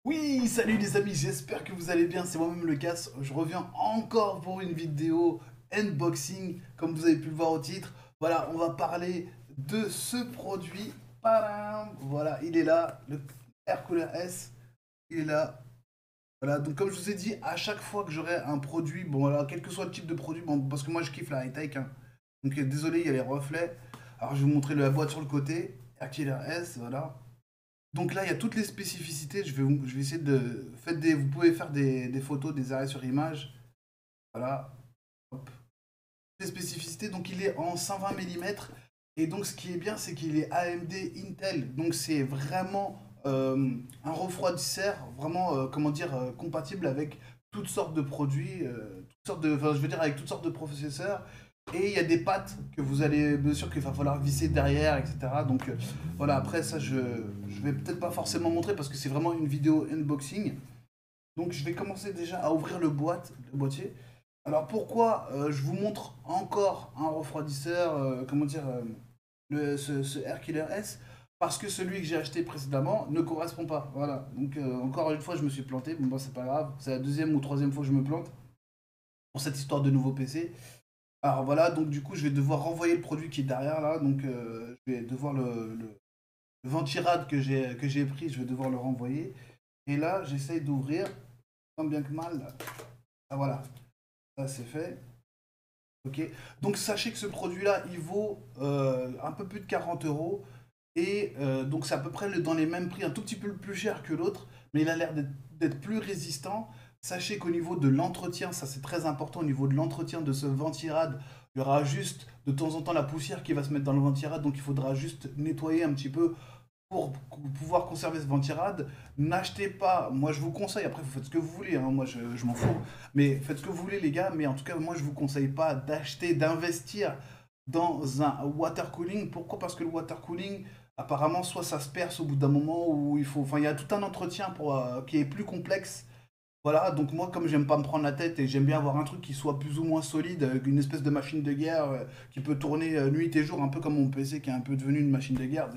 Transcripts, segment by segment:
Oui, salut les amis, j'espère que vous allez bien, c'est moi-même le Cass. Je reviens encore pour une vidéo unboxing, comme vous avez pu le voir au titre. Voilà, on va parler de ce produit. Padam, voilà, il est là, le Hercule S, il est là. Voilà, donc comme je vous ai dit, à chaque fois que j'aurai un produit, bon voilà, quel que soit le type de produit, bon, parce que moi je kiffe la high-tech, hein. Donc désolé, il y a les reflets. Alors je vais vous montrer la boîte sur le côté, Hercule S, voilà. Donc là, il y a toutes les spécificités. Je vais essayer de. Vous pouvez faire des photos, des arrêts sur image. Voilà. Hop. Les spécificités, donc il est en 120 mm. Et donc ce qui est bien, c'est qu'il est AMD Intel. Donc c'est vraiment un refroidisseur, vraiment, comment dire, compatible avec toutes sortes de produits, enfin, je veux dire avec toutes sortes de processeurs. Et il y a des pattes que vous allez, bien sûr qu'il va falloir visser derrière, etc. Donc voilà, après ça, je vais peut-être pas forcément montrer parce que c'est vraiment une vidéo unboxing. Donc je vais commencer déjà à ouvrir le boîtier. Alors pourquoi je vous montre encore un refroidisseur, comment dire, ce Air Killer S? Parce que celui que j'ai acheté précédemment ne correspond pas. Voilà. Donc encore une fois, je me suis planté. Bon, bah, c'est pas grave. C'est la deuxième ou troisième fois que je me plante pour cette histoire de nouveau PC. Alors voilà, donc du coup, je vais devoir renvoyer le produit qui est derrière là. Donc je vais devoir le ventirad que j'ai pris, je vais devoir le renvoyer. Et là, j'essaye d'ouvrir, tant bien que mal. Ah voilà, ça c'est fait. Ok. Donc sachez que ce produit-là, il vaut un peu plus de 40 euros. Et donc c'est à peu près dans les mêmes prix, un tout petit peu plus cher que l'autre, mais il a l'air d'être plus résistant. Sachez qu'au niveau de l'entretien, ça c'est très important, au niveau de l'entretien de ce ventirad, il y aura juste de temps en temps la poussière qui va se mettre dans le ventirad, donc il faudra juste nettoyer un petit peu pour pouvoir conserver ce ventirad. N'achetez pas, moi je vous conseille, après vous faites ce que vous voulez, hein, moi je m'en fous, mais faites ce que vous voulez les gars, mais en tout cas moi je vous conseille pas d'acheter, d'investir dans un water cooling. Pourquoi? Parce que le water cooling, apparemment, soit ça se perce au bout d'un moment, ou il faut, enfin il y a tout un entretien qui est plus complexe. Voilà, donc moi, comme j'aime pas me prendre la tête et j'aime bien avoir un truc qui soit plus ou moins solide, une espèce de machine de guerre qui peut tourner nuit et jour, un peu comme mon PC qui est un peu devenu une machine de guerre,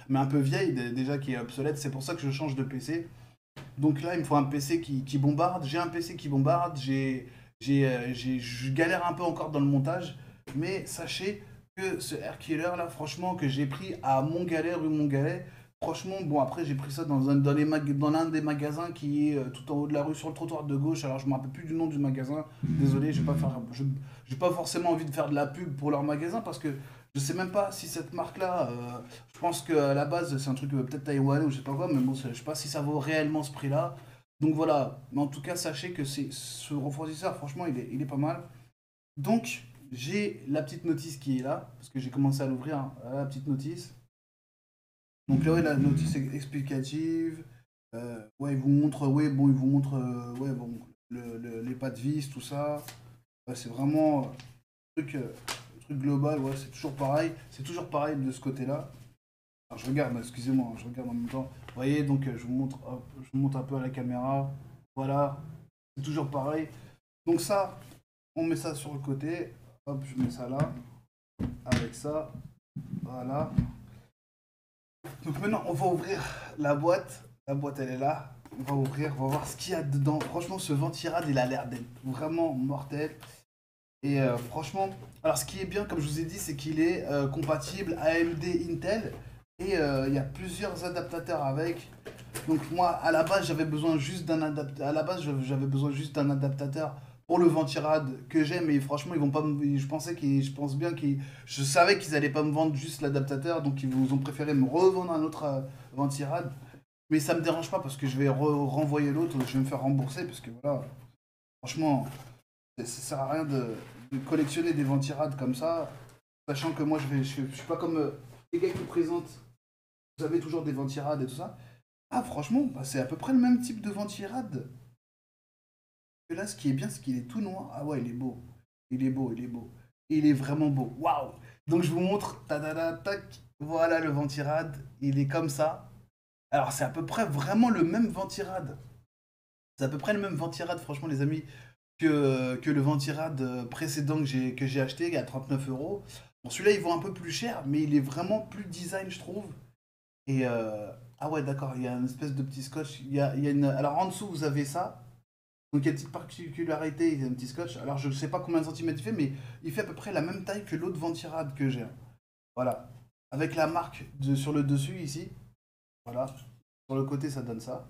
mais un peu vieille déjà, qui est obsolète. C'est pour ça que je change de PC. Donc là, il me faut un PC qui bombarde. J'ai un PC qui bombarde. Je galère un peu encore dans le montage, mais sachez que ce Air Killer là, franchement, que j'ai pris à Montgalais, rue Montgalais. Franchement, bon, après, j'ai pris ça dans l'un des magasins qui est tout en haut de la rue, sur le trottoir de gauche. Alors, je me rappelle plus du nom du magasin. Désolé, j'ai pas forcément envie de faire de la pub pour leur magasin parce que je sais même pas si cette marque-là, je pense qu'à la base, c'est un truc peut-être taïwanais ou je sais pas quoi, mais bon, je sais pas si ça vaut réellement ce prix-là. Donc voilà, mais en tout cas, sachez que ce refroidisseur, franchement, il est pas mal. Donc, j'ai la petite notice qui est là, parce que j'ai commencé à l'ouvrir, hein. Voilà la petite notice. Donc là, ouais, la notice est explicative. Ouais, il vous montre, ouais, bon, il vous montre, ouais, bon, les pattes vis, tout ça. Ouais, c'est vraiment truc global, ouais, c'est toujours pareil. C'est toujours pareil de ce côté-là. Alors, je regarde, excusez-moi, je regarde en même temps. Vous voyez, donc je vous montre, hop, je vous montre un peu à la caméra. Voilà, c'est toujours pareil. Donc ça, on met ça sur le côté. Hop, je mets ça là, avec ça. Voilà. Donc maintenant, on va ouvrir la boîte. La boîte, elle est là. On va ouvrir, on va voir ce qu'il y a dedans. Franchement, ce ventirad, il a l'air d'être vraiment mortel. Et franchement, alors ce qui est bien, comme je vous ai dit, c'est qu'il est compatible AMD Intel. Et il y a plusieurs adaptateurs avec. Donc moi, à la base, j'avais besoin juste d'un adaptateur. À la base, j'avais besoin juste d'un adaptateur pour le ventirad que j'aime. Et franchement, ils vont pas me... je pense bien qu'ils, je savais qu'ils allaient pas me vendre juste l'adaptateur, donc ils vous ont préféré me revendre un autre ventirad. Mais ça me dérange pas parce que je vais renvoyer l'autre, je vais me faire rembourser parce que voilà, franchement, ça sert à rien de collectionner des ventirades comme ça, sachant que moi je suis pas comme les gars qui présentent, vous avez toujours des ventirades et tout ça. Ah, franchement, bah, c'est à peu près le même type de ventirade. Et là, ce qui est bien, c'est qu'il est tout noir. Ah ouais, il est beau. Il est beau, il est beau. Il est vraiment beau. Waouh! Donc je vous montre. Tadada, tac. Voilà le ventirad. Il est comme ça. Alors c'est à peu près vraiment le même ventirad. C'est à peu près le même ventirad, franchement, les amis, que le ventirad précédent que j'ai acheté à 39 euros. Bon, celui-là, il vaut un peu plus cher, mais il est vraiment plus design, je trouve. Et ah ouais, d'accord, il y a une espèce de petit scotch. Il y a une... Alors en dessous, vous avez ça. Donc il y a une petite particularité, il y a un petit scotch. Alors je ne sais pas combien de centimètres il fait, mais il fait à peu près la même taille que l'autre ventirad que j'ai, hein. Voilà. Avec la marque sur le dessus ici. Voilà. Sur le côté, ça donne ça.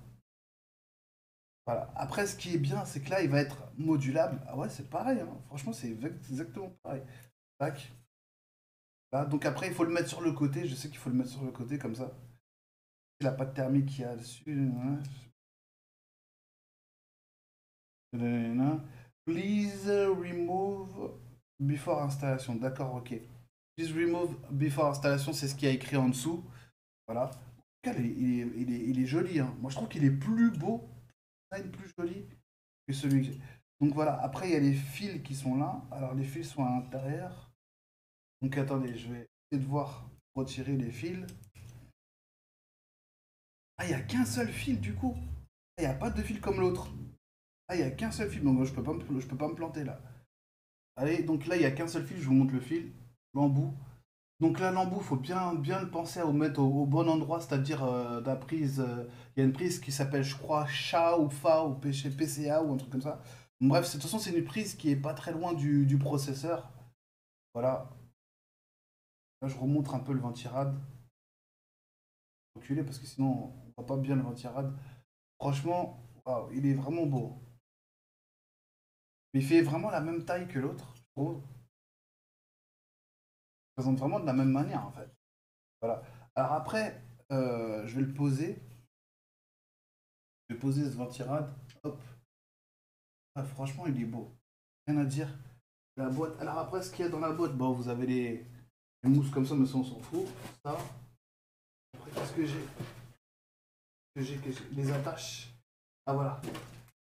Voilà. Après, ce qui est bien, c'est que là, il va être modulable. Ah ouais, c'est pareil, hein. Franchement, c'est exactement pareil. Tac. Là, donc après, il faut le mettre sur le côté. Je sais qu'il faut le mettre sur le côté comme ça. La pâte thermique qu'il y a dessus, hein. Please remove before installation. D'accord, ok. Please remove before installation, c'est ce qu'il y a écrit en dessous. Voilà. Il est joli, hein. Moi, je trouve qu'il est plus beau, plus joli que celui que j'ai. Donc voilà, après, il y a les fils qui sont là. Alors, les fils sont à l'intérieur. Donc attendez, je vais essayer de voir, retirer les fils. Ah, il n'y a qu'un seul fil du coup. Ah, il n'y a pas de fil comme l'autre. Ah, il n'y a qu'un seul fil, donc je peux pas je peux pas me planter là. Allez, donc là, il n'y a qu'un seul fil, je vous montre le fil. L'embout. Donc là, l'embout, il faut bien le penser à vous mettre au bon endroit, c'est-à-dire la prise. Il y a une prise qui s'appelle, je crois, SHA ou FA ou PCA ou un truc comme ça. Bref, de toute façon, c'est une prise qui est pas très loin du processeur. Voilà. Là, je remonte un peu le ventirad. Reculer parce que sinon, on voit pas bien le ventirad. Franchement, waouh, il est vraiment beau. Mais il fait vraiment la même taille que l'autre, je trouve. Il présente vraiment de la même manière, en fait. Voilà. Alors après, je vais le poser. Je vais poser ce ventirad. Hop. Ah, franchement, il est beau. Rien à dire. La boîte. Alors après, ce qu'il y a dans la boîte, bon, vous avez les mousses comme ça, mais ça, on s'en fout. Ça. Après, qu'est-ce que j'ai? Les attaches. Ah voilà.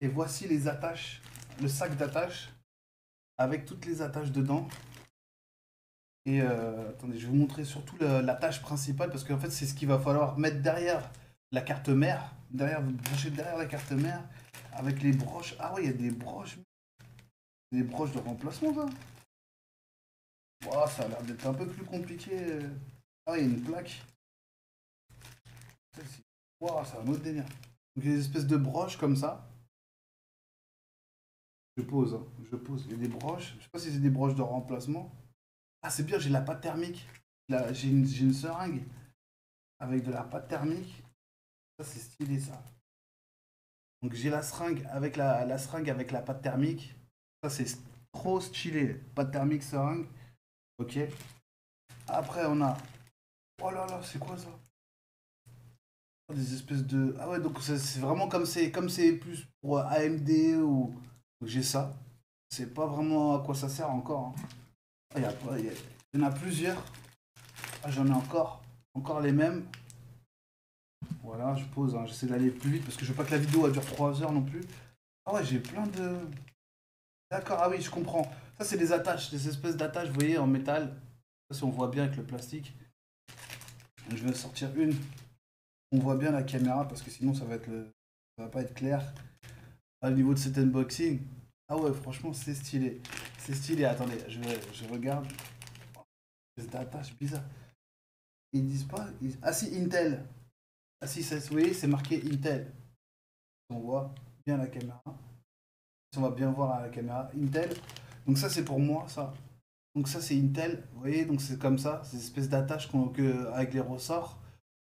Et voici les attaches. Le sac d'attaches. Avec toutes les attaches dedans. Et attendez, je vais vous montrer surtout l'attache principale parce qu'en fait, c'est ce qu'il va falloir mettre derrière la carte mère. Derrière, vous branchez derrière la carte mère avec les broches. Ah ouais, il y a des broches. Des broches de remplacement, ça. Ouah, ça a l'air d'être un peu plus compliqué. Ah, il y a une plaque. Ouah, c'est un autre délire. Donc, il y a des espèces de broches comme ça. Je pose, hein. Je pose. Il y a des broches. Je sais pas si c'est des broches de remplacement. Ah, c'est bien, j'ai la pâte thermique. J'ai une seringue avec de la pâte thermique. Ça, c'est stylé, ça. Donc, j'ai la seringue avec la pâte thermique. Ça, c'est trop stylé. Pâte thermique, seringue. Ok. Après, on a. Oh là là, c'est quoi ça? Des espèces de. Ah ouais, donc c'est vraiment comme c'est plus pour AMD ou. Donc j'ai ça. C'est pas vraiment à quoi ça sert encore, hein. Ah, il y en a plusieurs. Ah, j'en ai encore. Encore les mêmes. Voilà, je pose, hein. J'essaie d'aller plus vite parce que je veux pas que la vidéo elle dure 3 heures non plus. Ah ouais, j'ai plein de. D'accord, ah oui, je comprends. Ça, c'est des attaches, des espèces d'attaches, vous voyez, en métal. Ça, si on voit bien avec le plastique. Je vais sortir une. On voit bien la caméra parce que sinon ça va pas être clair. Au niveau de cet unboxing. Ah ouais, franchement, c'est stylé. C'est stylé. Attendez, je regarde. C'est attache bizarre. Ils disent pas. Ah si, Intel. Ah si, vous voyez, c'est marqué Intel. On voit bien la caméra. On va bien voir à la caméra. Intel. Donc ça, c'est pour moi, ça. Donc ça, c'est Intel. Vous voyez, donc c'est comme ça. C'est une espèce d'attache avec les ressorts.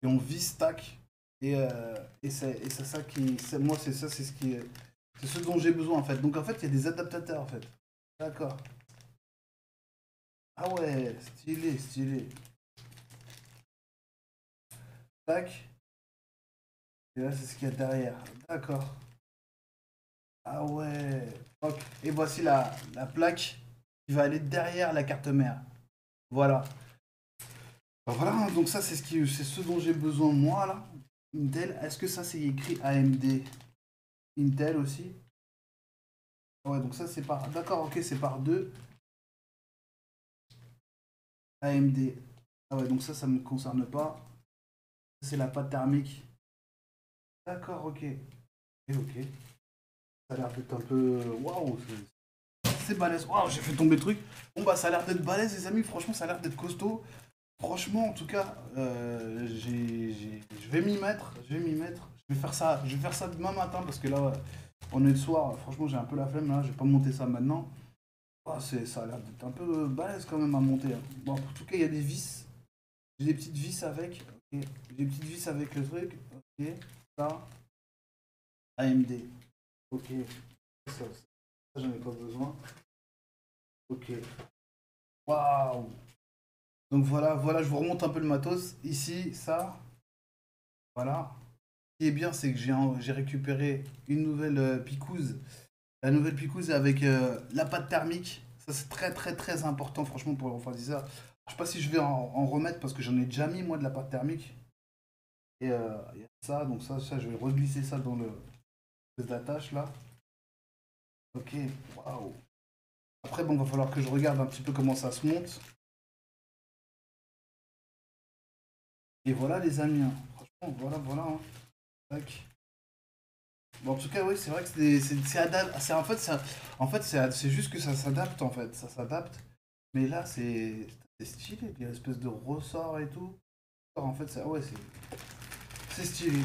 Et on visse, tac. Et c'est ça qui. Moi, c'est ça, c'est ce qui. C'est ce dont j'ai besoin, en fait. Donc en fait, il y a des adaptateurs, en fait. D'accord. Ah ouais, stylé, stylé. Tac. Et là, c'est ce qu'il y a derrière. D'accord. Ah ouais. Hop. Et voici la plaque qui va aller derrière la carte mère. Voilà. Ben voilà, hein, donc ça, c'est ce dont j'ai besoin, moi, là. Intel. Est-ce que ça, c'est écrit AMD? Intel aussi. Ouais, donc ça, c'est par. D'accord, ok, c'est par deux. AMD. Ah ouais, donc ça me concerne pas. C'est la pâte thermique. D'accord, ok. Et ok. Ça a l'air d'être un peu. Waouh, c'est balèze. Waouh, j'ai fait tomber le truc. Bon, bah, ça a l'air d'être balèze, les amis. Franchement, ça a l'air d'être costaud. Franchement, en tout cas, je vais m'y mettre, je vais m'y mettre. Je vais faire ça demain matin parce que là, on est le soir. Franchement, j'ai un peu la flemme là. Je vais pas monter ça maintenant. Ah, ça a l'air d'être un peu balèze quand même à monter, hein. Bon, en tout cas, il y a des vis. J'ai des petites vis avec. Ok. J'ai des petites vis avec le truc. Ok. Ça, AMD. Ok. Ça, j'en ai pas besoin. Ok. Waouh. Donc voilà, voilà, je vous remonte un peu le matos. Ici, ça, voilà. Ce qui est bien, c'est que j'ai récupéré une nouvelle picouse. La nouvelle picouse avec la pâte thermique. Ça, c'est très, très, très important, franchement, pour le refroidisseur. Je sais pas si je vais en remettre parce que j'en ai déjà mis, moi, de la pâte thermique. Et il y a ça, donc ça, je vais reglisser ça dans le d'attache là. Ok, waouh. Après, bon, va falloir que je regarde un petit peu comment ça se monte. Et voilà, les amis, hein. Franchement, voilà, voilà, hein. Tac. Bon, en tout cas, oui, c'est vrai que en fait, c'est juste que ça s'adapte, en fait. Ça s'adapte. Mais là, c'est stylé. Il y a une espèce de ressort et tout. En fait, ouais, c'est stylé.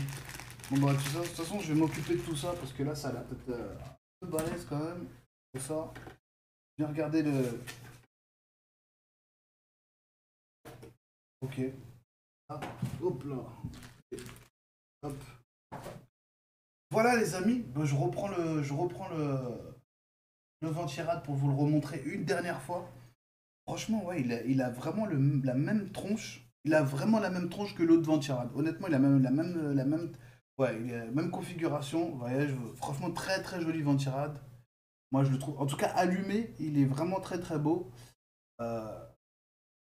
Bon, bah, de toute façon, je vais m'occuper de tout ça parce que là, ça a l'air peut-être un peu balèze quand même. Tout ça. Je vais regarder le. Ok. Ah, hop là. Ok. Hop. Voilà, les amis. Bah, je reprends le Ventirad pour vous le remontrer une dernière fois. Franchement, ouais, il a vraiment la même tronche. Il a vraiment la même tronche que l'autre Ventirad. Honnêtement, il a même ouais, il a la même configuration. Ouais, franchement, très très joli Ventirad. Moi, je le trouve, en tout cas, allumé, il est vraiment très très beau. Euh,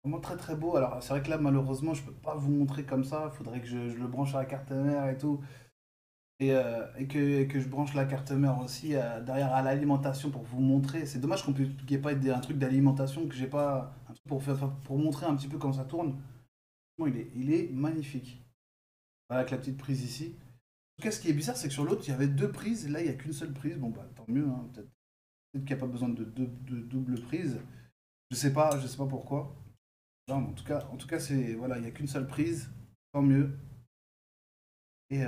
Vraiment très très beau. Alors, c'est vrai que là, malheureusement, je peux pas vous montrer comme ça. Il faudrait que je le branche à la carte mère et tout. Et que je branche la carte mère aussi derrière à l'alimentation pour vous montrer. C'est dommage qu'il n'y ait pas un truc d'alimentation, que j'ai pas un truc pour montrer un petit peu comment ça tourne. Bon, il est magnifique. Voilà, avec la petite prise ici. En tout cas, ce qui est bizarre, c'est que sur l'autre, il y avait deux prises. Et là, il n'y a qu'une seule prise. Bon, bah, tant mieux, hein. Peut-être qu'il n'y a pas besoin de double prise. Je sais pas pourquoi. Non, mais en tout cas, voilà, il n'y a qu'une seule prise. Tant mieux. Et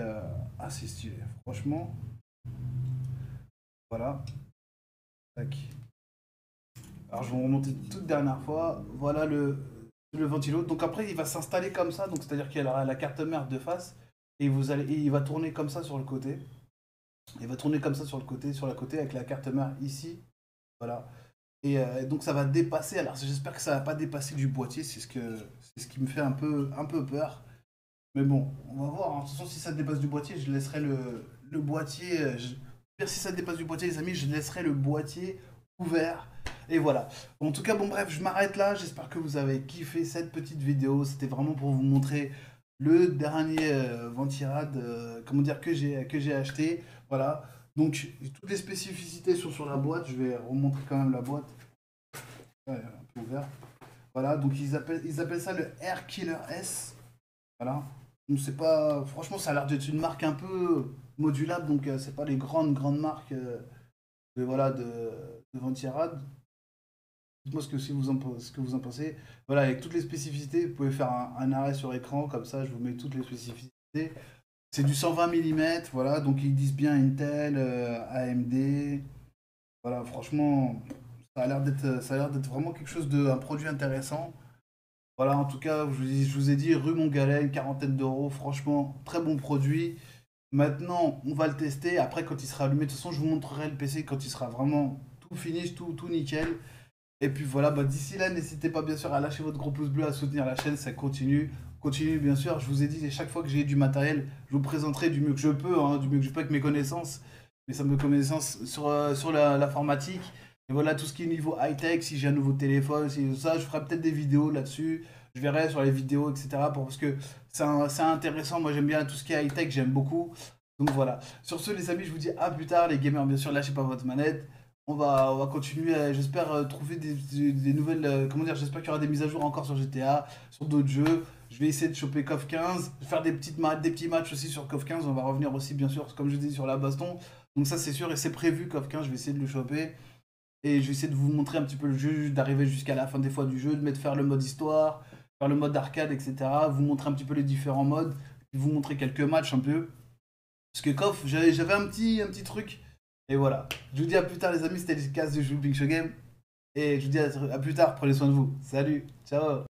c'est stylé. Franchement, voilà. Tac. Alors je vais remonter toute dernière fois. Voilà le ventilo. Donc après, il va s'installer comme ça. Donc c'est-à-dire qu'il y a la carte mère de face. Et il va tourner comme ça sur le côté. Il va tourner comme ça sur le côté, sur la côté, avec la carte mère ici. Voilà. Et donc ça va dépasser. Alors j'espère que ça va pas dépasser du boîtier. C'est ce qui me fait un peu peur. Mais bon, on va voir, hein. De toute façon, si ça dépasse du boîtier, je laisserai le boîtier. Pire, si ça dépasse du boîtier, les amis, je laisserai le boîtier ouvert. Et voilà. En tout cas, bon, bref, je m'arrête là. J'espère que vous avez kiffé cette petite vidéo. C'était vraiment pour vous montrer le dernier Ventirad, comment dire, que j'ai acheté. Voilà. Donc, toutes les spécificités sont sur la boîte. Je vais remontrer quand même la boîte. Ouais, un peu ouvert. Voilà. Donc, ils appellent ça le Air Killer S. Voilà. Donc c'est pas. Franchement, ça a l'air d'être une marque un peu modulable, donc c'est pas les grandes, grandes marques voilà, de Ventirad. Dites-moi ce que vous en pensez. Voilà, avec toutes les spécificités, vous pouvez faire un arrêt sur écran, comme ça je vous mets toutes les spécificités. C'est du 120 mm, voilà, donc ils disent bien Intel, AMD. Voilà, franchement, ça a l'air d'être vraiment quelque chose un produit intéressant. Voilà, en tout cas, je vous ai dit, rue Montgalais, une quarantaine d'euros. Franchement, très bon produit. Maintenant, on va le tester. Après, quand il sera allumé, de toute façon, je vous montrerai le PC quand il sera vraiment tout finish, tout nickel. Et puis voilà, bah, d'ici là, n'hésitez pas bien sûr à lâcher votre gros pouce bleu, à soutenir la chaîne, ça continue. Continue bien sûr, je vous ai dit, chaque fois que j'ai du matériel, je vous présenterai du mieux que je peux, hein, du mieux que je peux avec mes connaissances, mes simples connaissances sur l'informatique. Et voilà, tout ce qui est niveau high-tech, si j'ai un nouveau téléphone, si ça, je ferai peut-être des vidéos là-dessus. Je verrai sur les vidéos, etc. Parce que c'est intéressant, moi j'aime bien tout ce qui est high-tech, j'aime beaucoup. Donc voilà. Sur ce, les amis, je vous dis à plus tard, les gamers, bien sûr, lâchez pas votre manette. On va continuer, j'espère trouver des nouvelles. Comment dire, j'espère qu'il y aura des mises à jour encore sur GTA, sur d'autres jeux. Je vais essayer de choper KOF 15, faire des petits matchs aussi sur KOF 15. On va revenir aussi, bien sûr, comme je dis, sur la baston. Donc, ça, c'est sûr et c'est prévu. KOF 15, je vais essayer de le choper. Et je vais essayer de vous montrer un petit peu le jeu, d'arriver jusqu'à la fin des fois du jeu, de faire le mode histoire. faire le mode arcade, etc. Vous montrer un petit peu les différents modes, puis vous montrer quelques matchs un peu. Parce que KOF, j'avais un petit truc. Et voilà. Je vous dis à plus tard les amis, c'était le casse de Big Show Game. Et je vous dis à plus tard, prenez soin de vous. Salut, ciao.